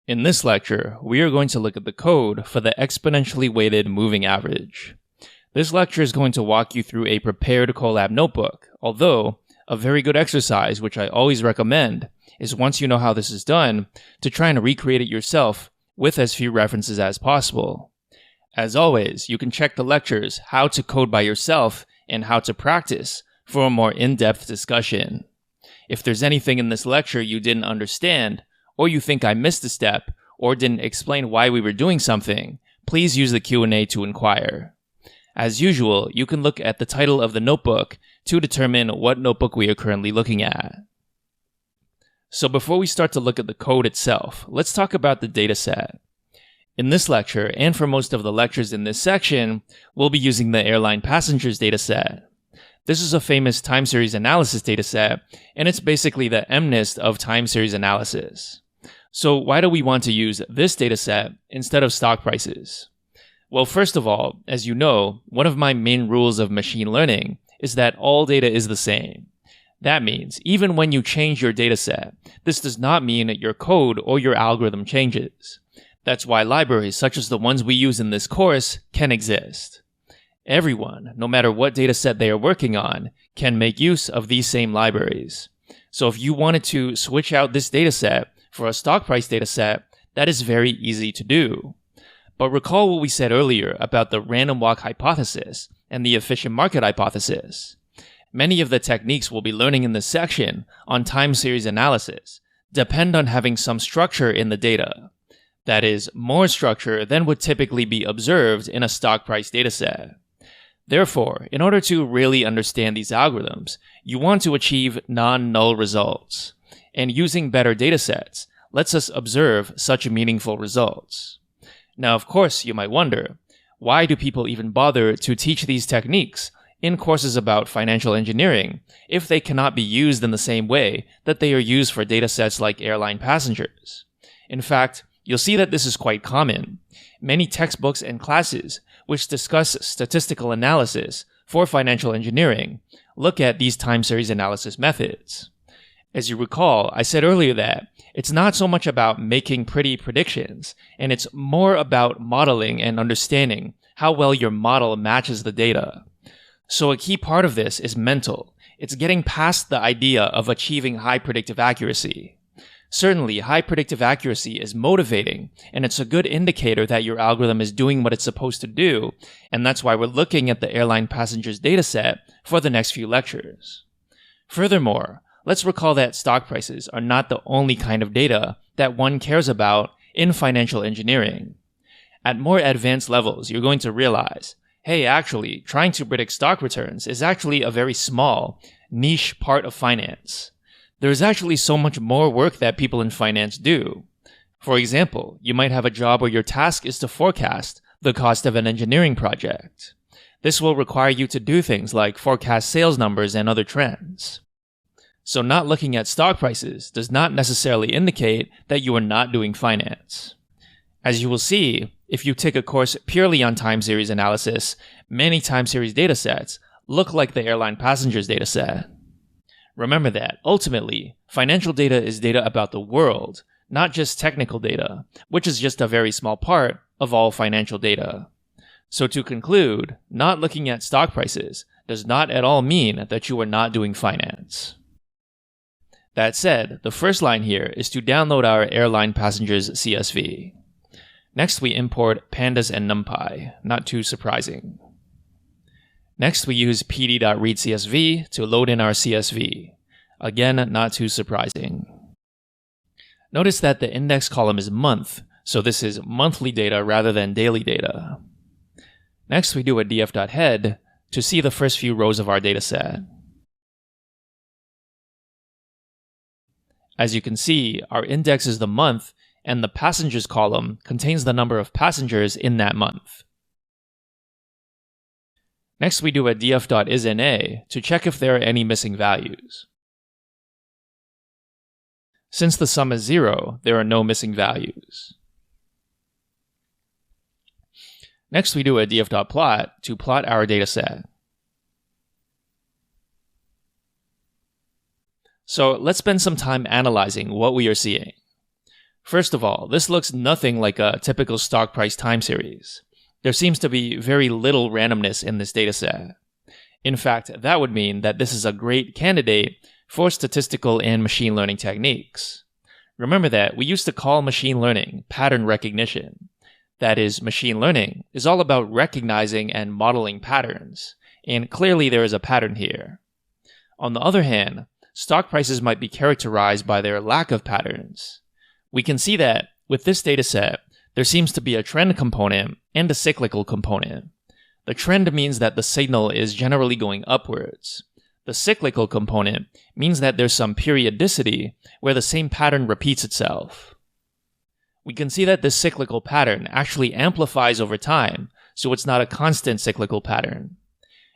In this lecture, we are going to look at the code for the exponentially weighted moving average. This lecture is going to walk you through a prepared Colab notebook, although a very good exercise, which I always recommend, is once you know how this is done, to try and recreate it yourself with as few references as possible. As always, you can check the lectures How to Code by Yourself and How to Practice for a more in-depth discussion. If there's anything in this lecture you didn't understand, or you think I missed a step, or didn't explain why we were doing something, please use the Q&A to inquire. As usual, you can look at the title of the notebook to determine what notebook we are currently looking at. So before we start to look at the code itself, let's talk about the dataset. In this lecture, and for most of the lectures in this section, we'll be using the airline passengers dataset. This is a famous time series analysis dataset, and it's basically the MNIST of time series analysis. So why do we want to use this dataset instead of stock prices? Well, first of all, as you know, one of my main rules of machine learning is that all data is the same. That means even when you change your dataset, this does not mean that your code or your algorithm changes. That's why libraries such as the ones we use in this course can exist. Everyone, no matter what dataset they are working on, can make use of these same libraries. So if you wanted to switch out this dataset for a stock price dataset, that is very easy to do. But recall what we said earlier about the random walk hypothesis and the efficient market hypothesis. Many of the techniques we'll be learning in this section on time series analysis depend on having some structure in the data. That is, more structure than would typically be observed in a stock price dataset. Therefore, in order to really understand these algorithms, you want to achieve non-null results. And using better datasets lets us observe such meaningful results. Now, of course, you might wonder, why do people even bother to teach these techniques in courses about financial engineering if they cannot be used in the same way that they are used for datasets like airline passengers? In fact, you'll see that this is quite common. Many textbooks and classes which discuss statistical analysis for financial engineering look at these time series analysis methods. As you recall, I said earlier that it's not so much about making pretty predictions, and it's more about modeling and understanding how well your model matches the data. So a key part of this is mental. It's getting past the idea of achieving high predictive accuracy. Certainly, high predictive accuracy is motivating, and it's a good indicator that your algorithm is doing what it's supposed to do, and that's why we're looking at the airline passengers dataset for the next few lectures. Furthermore, let's recall that stock prices are not the only kind of data that one cares about in financial engineering. At more advanced levels, you're going to realize, hey, actually, trying to predict stock returns is actually a very small, niche part of finance. There's actually so much more work that people in finance do. For example, you might have a job where your task is to forecast the cost of an engineering project. This will require you to do things like forecast sales numbers and other trends. So not looking at stock prices does not necessarily indicate that you are not doing finance. As you will see, if you take a course purely on time series analysis, many time series datasets look like the airline passengers dataset. Remember that, ultimately, financial data is data about the world, not just technical data, which is just a very small part of all financial data. So to conclude, not looking at stock prices does not at all mean that you are not doing finance. That said, the first line here is to download our airline passengers CSV. Next, we import pandas and numpy, not too surprising. Next, we use pd.readcsv to load in our CSV. Again, not too surprising. Notice that the index column is month, so this is monthly data rather than daily data. Next, we do a df.head to see the first few rows of our dataset. As you can see, our index is the month, and the passengers column contains the number of passengers in that month. Next, we do a df.isNA to check if there are any missing values. Since the sum is 0, there are no missing values. Next, we do a df.plot to plot our dataset. So let's spend some time analyzing what we are seeing. First of all, this looks nothing like a typical stock price time series. There seems to be very little randomness in this dataset. In fact, that would mean that this is a great candidate for statistical and machine learning techniques. Remember that we used to call machine learning pattern recognition. That is, machine learning is all about recognizing and modeling patterns, and clearly there is a pattern here. On the other hand, stock prices might be characterized by their lack of patterns. We can see that, with this dataset, there seems to be a trend component and a cyclical component. The trend means that the signal is generally going upwards. The cyclical component means that there's some periodicity where the same pattern repeats itself. We can see that this cyclical pattern actually amplifies over time, so it's not a constant cyclical pattern.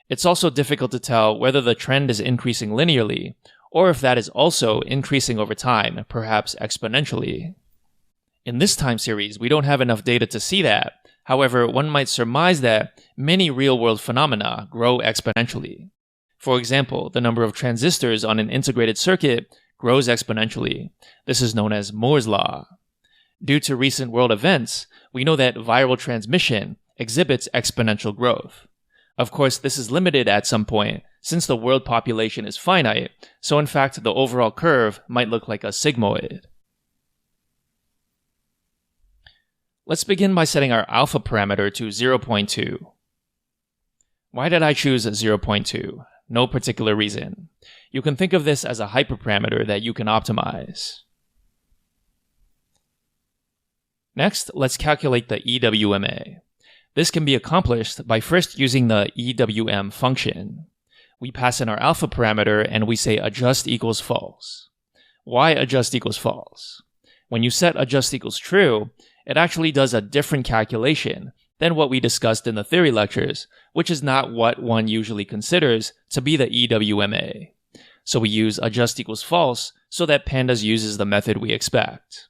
It's also difficult to tell whether the trend is increasing linearly, or if that is also increasing over time, perhaps exponentially. In this time series, we don't have enough data to see that. However, one might surmise that many real-world phenomena grow exponentially. For example, the number of transistors on an integrated circuit grows exponentially. This is known as Moore's law. Due to recent world events, we know that viral transmission exhibits exponential growth. Of course, this is limited at some point, since the world population is finite, so in fact the overall curve might look like a sigmoid. Let's begin by setting our alpha parameter to 0.2. Why did I choose 0.2? No particular reason. You can think of this as a hyperparameter that you can optimize. Next, let's calculate the EWMA. This can be accomplished by first using the EWM function. We pass in our alpha parameter and we say adjust equals false. Why adjust equals false? When you set adjust equals true, it actually does a different calculation than what we discussed in the theory lectures, which is not what one usually considers to be the EWMA. So we use adjust equals false so that pandas uses the method we expect.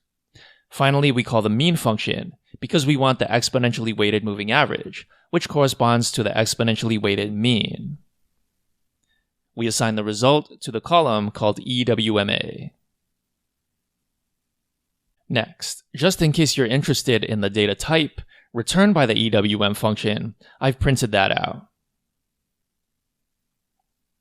Finally, we call the mean function because we want the exponentially weighted moving average, which corresponds to the exponentially weighted mean. We assign the result to the column called EWMA. Next, just in case you're interested in the data type returned by the EWM function, I've printed that out.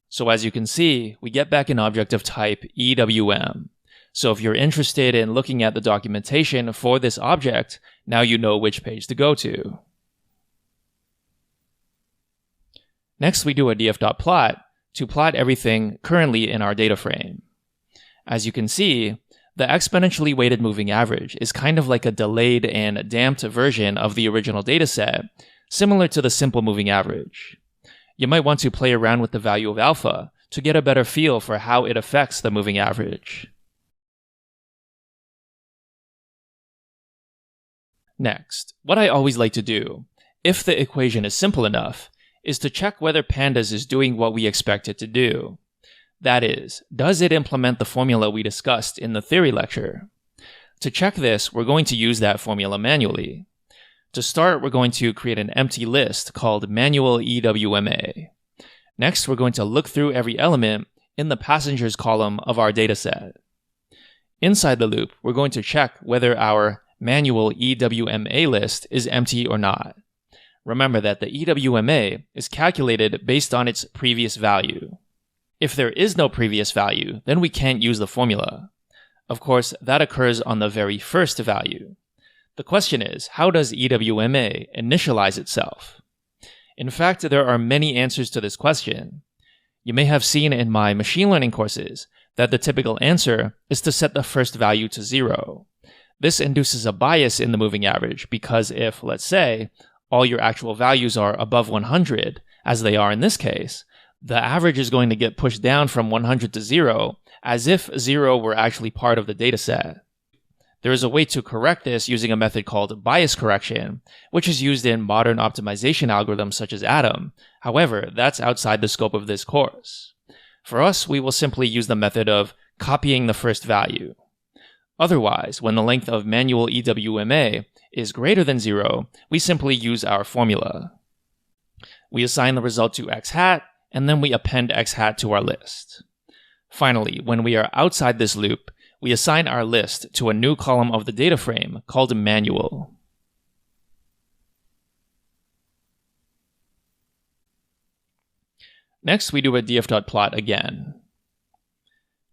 So as you can see, we get back an object of type EWM. So if you're interested in looking at the documentation for this object, now you know which page to go to. Next, we do a df.plot to plot everything currently in our data frame. As you can see, the exponentially weighted moving average is kind of like a delayed and damped version of the original dataset, similar to the simple moving average. You might want to play around with the value of alpha to get a better feel for how it affects the moving average. Next, what I always like to do, if the equation is simple enough, is to check whether pandas is doing what we expect it to do. That is, does it implement the formula we discussed in the theory lecture? To check this, we're going to use that formula manually. To start, we're going to create an empty list called manual EWMA. Next, we're going to look through every element in the passengers column of our dataset. Inside the loop, we're going to check whether our manual EWMA list is empty or not. Remember that the EWMA is calculated based on its previous value. If there is no previous value, then we can't use the formula. Of course, that occurs on the very first value. The question is, how does EWMA initialize itself? In fact, there are many answers to this question. You may have seen in my machine learning courses that the typical answer is to set the first value to 0. This induces a bias in the moving average because if, let's say, all your actual values are above 100, as they are in this case, the average is going to get pushed down from 100 to 0, as if 0 were actually part of the dataset. There is a way to correct this using a method called bias correction, which is used in modern optimization algorithms such as Atom. However, that's outside the scope of this course. For us, we will simply use the method of copying the first value. Otherwise, when the length of manual EWMA is greater than 0, we simply use our formula. We assign the result to x hat, and then we append x hat to our list. Finally, when we are outside this loop, we assign our list to a new column of the data frame called manual. Next, we do a df.plot again.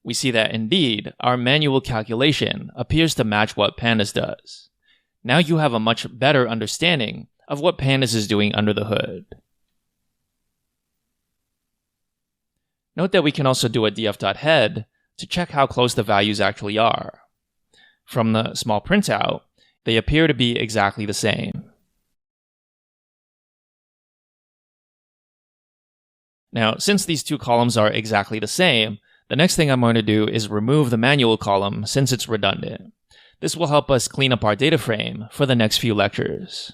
We see that indeed, our manual calculation appears to match what pandas does. Now you have a much better understanding of what pandas is doing under the hood. Note that we can also do a df.head to check how close the values actually are. From the small printout, they appear to be exactly the same. Now, since these two columns are exactly the same, the next thing I'm going to do is remove the manual column since it's redundant. This will help us clean up our data frame for the next few lectures.